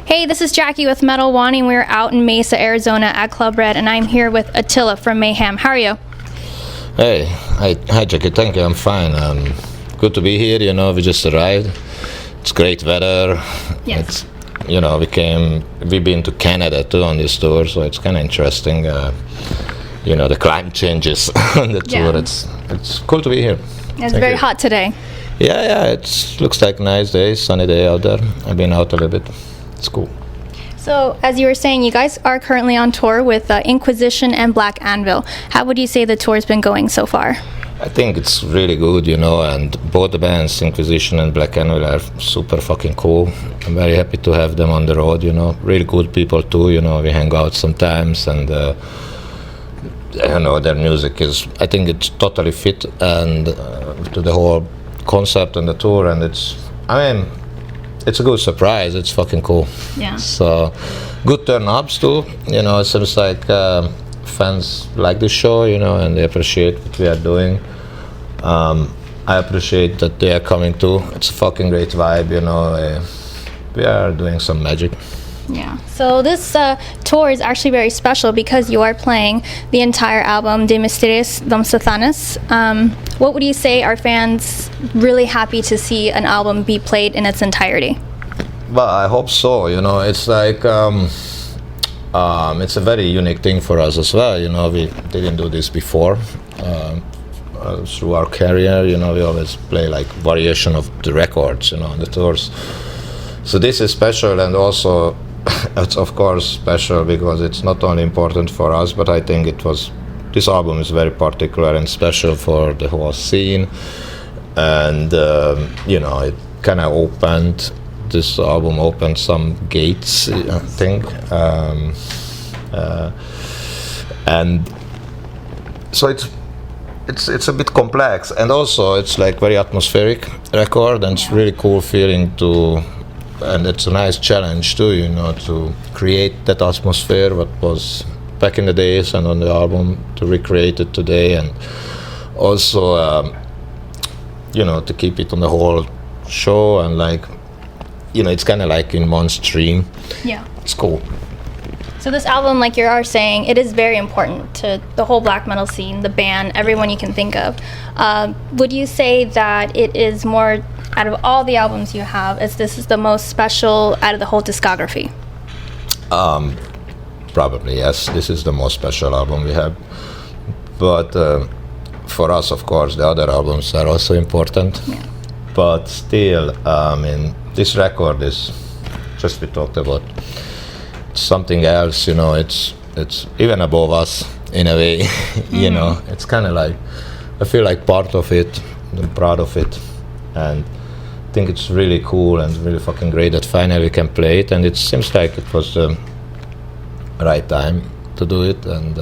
Hey, this is Jackie with Metal Wani. We're out in Mesa, Arizona at Club Red, and I'm here with Attila from Mayhem. How are you? Hey, hi Jackie, thank you, I'm fine. Good to be here, we just arrived. It's great weather. Yes. We've been to Canada too on this tour, so it's kind of interesting, the climate changes on the tour. It's cool to be here. It's very hot today. Yeah, it looks like a nice day, sunny day out there. I've been out a little bit. It's cool. So, as you were saying, you guys are currently on tour with Inquisition and Black Anvil. How would you say the tour's been going so far? I think it's really good, and both the bands, Inquisition and Black Anvil, are super fucking cool. I'm very happy to have them on the road, really good people too, we hang out sometimes, and their music I think it's totally fit and to the whole concept and the tour, and it's a good surprise. It's fucking cool. Yeah. So, good turn-ups too. It seems like fans like the show, and they appreciate what we are doing. I appreciate that they are coming too. It's a fucking great vibe, we are doing some magic. Yeah. So this tour is actually very special because you are playing the entire album, De Mysteriis Dom Sathanas. What would you say are fans really happy to see an album be played in its entirety? Well, I hope so. It's like it's a very unique thing for us as well. We didn't do this before. Through our career, we always play like variation of the records, on the tours. So this is special, and also it's of course special because it's not only important for us, but I think this album is very particular and special for the whole scene, and it kind of this album opened some gates, I think, and so it's a bit complex, and also it's like very atmospheric record, and it's really cool feeling and it's a nice challenge too, to create that atmosphere what was back in the days and on the album, to recreate it today, and also to keep it on the whole show, and it's kind of like in one stream. Yeah. It's cool. So this album, like you are saying, it is very important to the whole black metal scene, the band, everyone you can think of. Would you say that it is more, out of all the albums you have, this is the most special out of the whole discography? Probably, yes. This is the most special album we have. But for us, of course, the other albums are also important. Yeah. But still, this record is, just we talked about, something else, it's even above us in a way. It's kind of like, I feel like part of it, I'm proud of it, and I think it's really cool and really fucking great that finally we can play it, and it seems like it was the right time to do it, and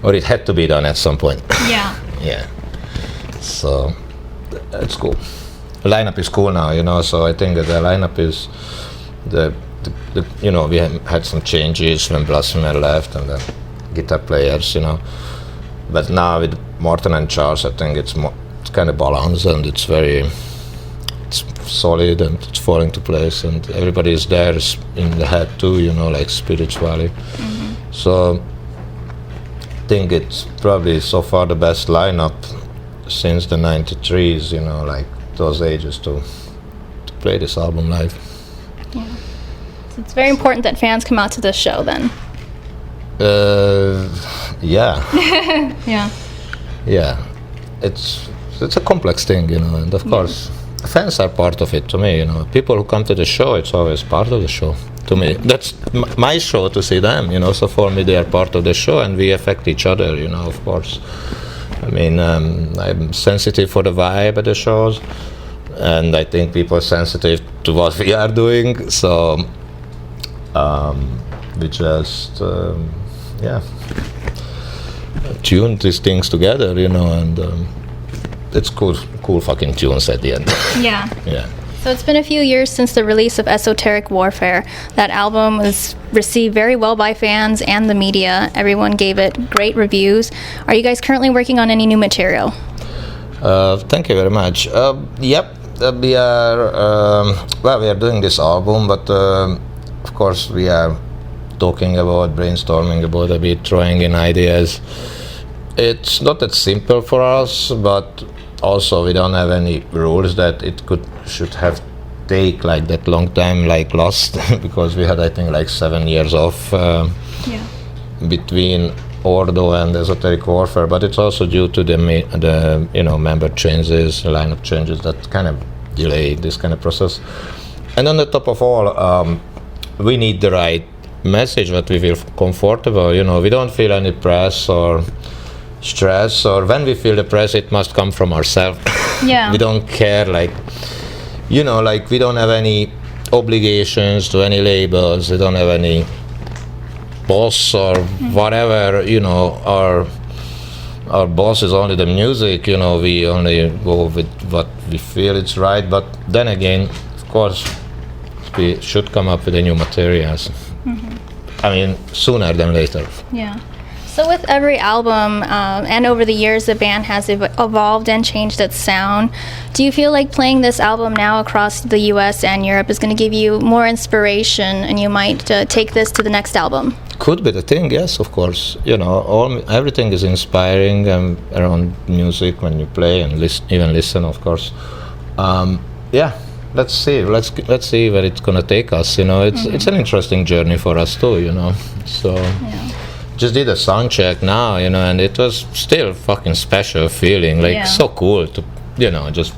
or it had to be done at some point. Yeah. Yeah. So it's cool. The lineup is cool now, so I think that the lineup is we had some changes when Blasphemer left and the guitar players, but now with Morten and Charles, I think it's kind of balanced, and it's solid, and it's falling to place, and everybody is there in the head too, like spiritually. Mm-hmm. So I think it's probably so far the best lineup since the 93s, like those ages to play this album live. Yeah. So it's very important that fans come out to this show then. Yeah. Yeah. Yeah. It's a complex thing, and of course fans are part of it to me, People who come to the show, it's always part of the show to me. That's my show to see them, so for me they are part of the show, and we affect each other, of course. I'm sensitive for the vibe at the shows, and I think people are sensitive to what we are doing, so we just tune these things together, and it's cool fucking tunes at the end. Yeah. Yeah. So it's been a few years since the release of Esoteric Warfare. That album was received very well by fans and the media. Everyone gave it great reviews. Are you guys currently working on any new material? Thank you very much. Yep, we are we are doing this album, but of course we are talking about, brainstorming about a bit, throwing in ideas. It's not that simple for us, but also we don't have any rules that it should have take like that long time like Lost because we had I think like 7 years off between Ordo and Esoteric Warfare, but it's also due to the member changes, lineup changes that kind of delay this kind of process. And on the top of all, we need the right message that we feel comfortable. We don't feel any press or stress, or when we feel the press, it must come from ourselves. Yeah. We don't care, like we don't have any obligations to any labels. We don't have any boss or whatever. Our boss is only the music. We only go with what we feel it's right. But then again, of course, we should come up with the new materials. I mean, sooner than later. Yeah. So with every album and over the years, the band has evolved and changed its sound. Do you feel like playing this album now across the US and Europe is going to give you more inspiration and you might take this to the next album? Could be the thing, yes, of course. Everything is inspiring around music when you play and even listen, of course. Let's see. Let's see where it's gonna take us. It's an interesting journey for us too. So. Yeah. Just did a sound check now, and it was still fucking special feeling, so cool to, just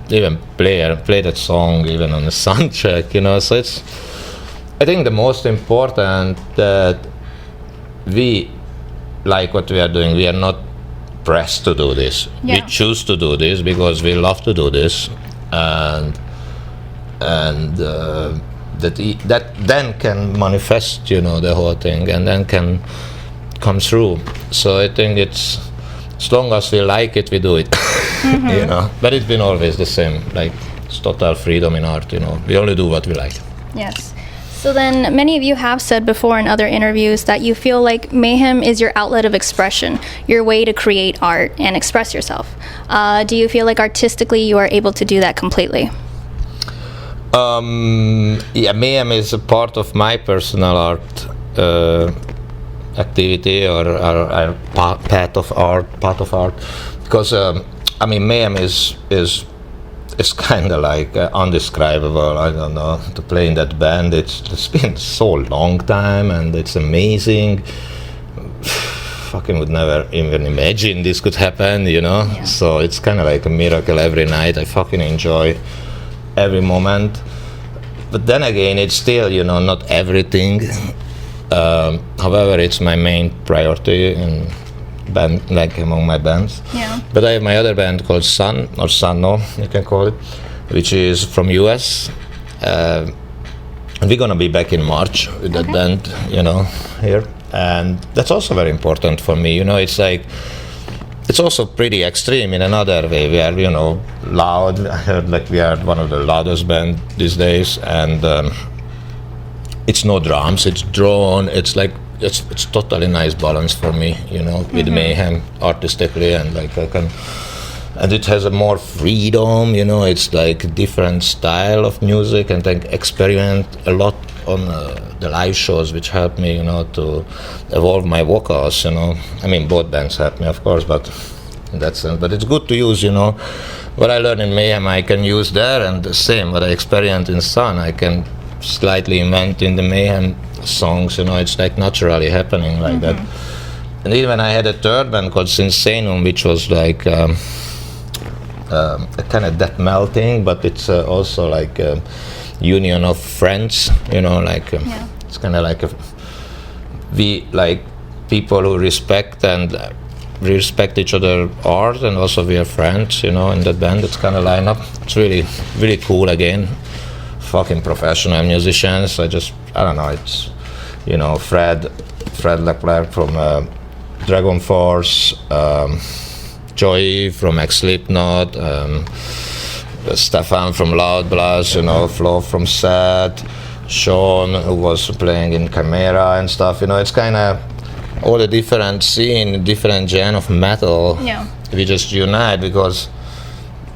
even play that song even on the sound check, So it's, I think the most important that we like what we are doing. We are not pressed to do this. Yeah. We choose to do this because we love to do this, and that then can manifest, the whole thing, and then can come through. So I think it's, as long as we like it, we do it. But it's been always the same. Like, it's total freedom in art. We only do what we like. Yes. So then, many of you have said before in other interviews that you feel like Mayhem is your outlet of expression, your way to create art and express yourself. Do you feel like artistically you are able to do that completely? Mayhem is a part of my personal art activity or part of art, because Mayhem is kind of like undescribable. I don't know, to play in that band. It's been so long time, and it's amazing. Fucking would never even imagine this could happen, Yeah. So it's kind of like a miracle every night. I fucking enjoy every moment, but then again, it's still, not everything. However, it's my main priority in band, like among my bands. Yeah. But I have my other band called Sun, or Sanno, you can call it, which is from US. And we're gonna be back in March with that band, here. And that's also very important for me. It's like, it's also pretty extreme in another way. We are, loud. I heard like we are one of the loudest band these days, and it's no drums. It's drone. It's like it's totally nice balance for me, with Mayhem artistically, and like and it has a more freedom. It's like a different style of music, and like experiment a lot on the live shows, which helped me, to evolve my vocals. Both bands helped me, of course, but in that sense. But it's good to use, what I learned in Mayhem, I can use there, and the same what I experienced in Sun, I can slightly invent in the Mayhem songs. It's like naturally happening like that. And even I had a third band called Sinsaenum, which was like a kind of death metal thing, but it's also like a union of friends, it's kind of like we like people who respect each other art, and also we are friends, in that band. It's kind of lineup. It's really, really cool again. Fucking professional musicians. I don't know, it's, Fred Leclerc from Dragon Force, Joey from Slipknot, Stefan from Loud Blast, Flo from Sad, Sean, who was playing in Chimera and stuff. It's kind of all the different scene, different genre of metal. Yeah. We just unite because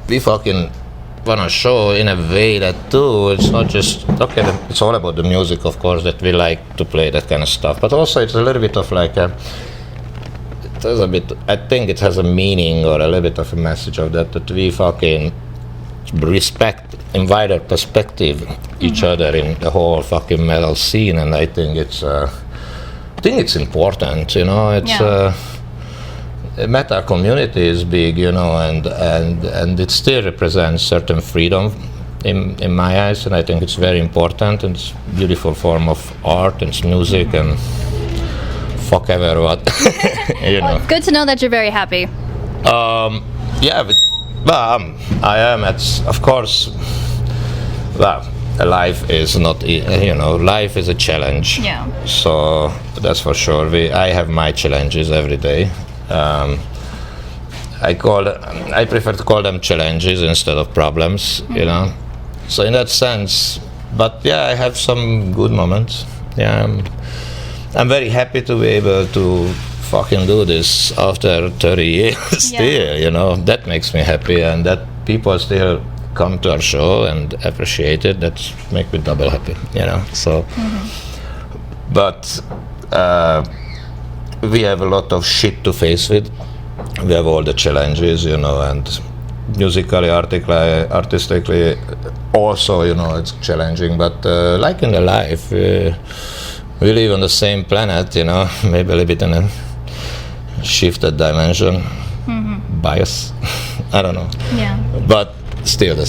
we fucking wanna show in a way that too, it's not just, okay, it's all about the music, of course, that we like to play that kind of stuff, but also it's a little bit of like I think it has a meaning or a little bit of a message of that we fucking respect in wider perspective each other in the whole fucking metal scene, and I think it's important, you know. It's metal community is big, you know, and it still represents certain freedom in my eyes, and I think it's very important, and it's a beautiful form of art and music and fuck ever what. You know. It's good to know that you're very happy. Yeah, but I am. It's of course. Well, life is not. You know, life is a challenge. Yeah. So that's for sure. I have my challenges every day. I prefer to call them challenges instead of problems. You know. So in that sense, but yeah, I have some good moments. Yeah. I'm very happy to be able to fucking do this after 30 years still, you know. That makes me happy, and that people still come to our show and appreciate it. That makes me double happy, you know. So, but we have a lot of shit to face with. We have all the challenges, you know, and musically, artistically, also, you know, it's challenging. But like in the life, we live on the same planet, you know, maybe a little bit in a shifted dimension, bias, I don't know. Yeah. But still the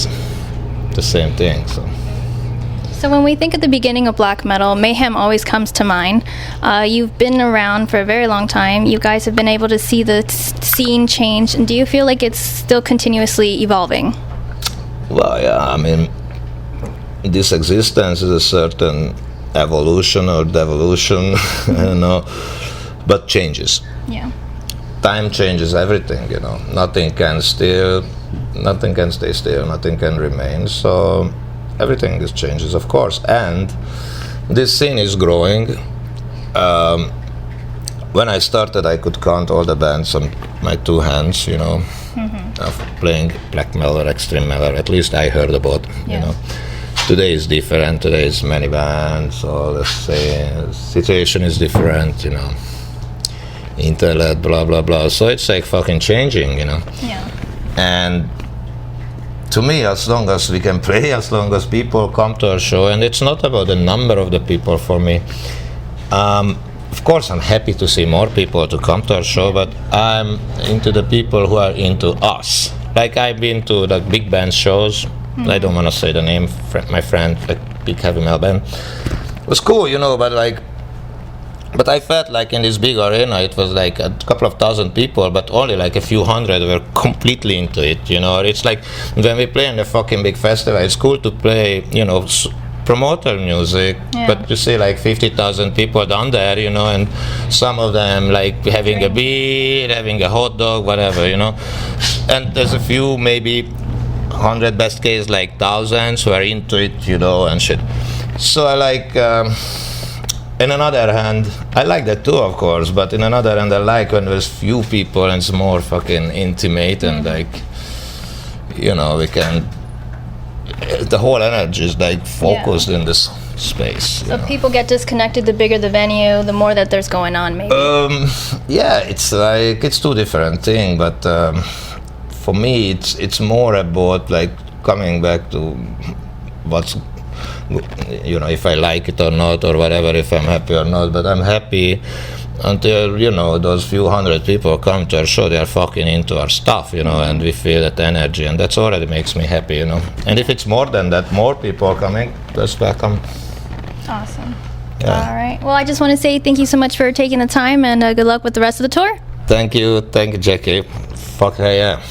same thing, so. So when we think of the beginning of black metal, mayhem always comes to mind. You've been around for a very long time. You guys have been able to see the scene change, and do you feel like it's still continuously evolving? Well, yeah, I mean, this existence is a certain evolution or devolution, I don't know, but changes. Yeah. Time changes everything, you know. Nothing can stay still, nothing can remain. So everything is changes, of course. And this scene is growing. When I started, I could count all the bands on my two hands, you know, of playing black metal or extreme metal. At least I heard about, you know. Today is different. Today is many bands. So let's say situation is different, you know. Internet, blah blah blah. So it's like fucking changing, you know. Yeah. And to me, as long as we can play, as long as people come to our show, and it's not about the number of the people for me. Of course, I'm happy to see more people to come to our show, but I'm into the people who are into us. Like I've been to the big band shows. I don't want to say the name. My friend, like big heavy metal band, it was cool, you know. But I felt like in this big arena, it was like a couple of thousand people, but only like a few hundred were completely into it, you know. It's like when we play in a fucking big festival, it's cool to play, you know, promoter music, but you see like 50,000 people down there, you know, and some of them like having a beer, having a hot dog, whatever, you know. And there's a few, maybe 100, best case like thousands who are into it, you know, and shit. So I like... in another hand, I like that too, of course, but in another hand, I like when there's few people and it's more fucking intimate and like, you know, we can, the whole energy is like focused in this space. So people get disconnected, the bigger the venue, the more that there's going on, maybe. Yeah, it's like, it's two different things, but for me, it's more about like coming back to what's, you know, if I like it or not or whatever, if I'm happy or not, but I'm happy until, you know, those few hundred people come to our show, they are fucking into our stuff, you know, and we feel that energy, and that's already makes me happy, you know. And if it's more than that, more people coming, that's welcome. Awesome. Yeah. All right. Well, I just want to say thank you so much for taking the time, and good luck with the rest of the tour. Thank you, Jackie. Fuck yeah.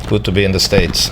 Good to be in the States.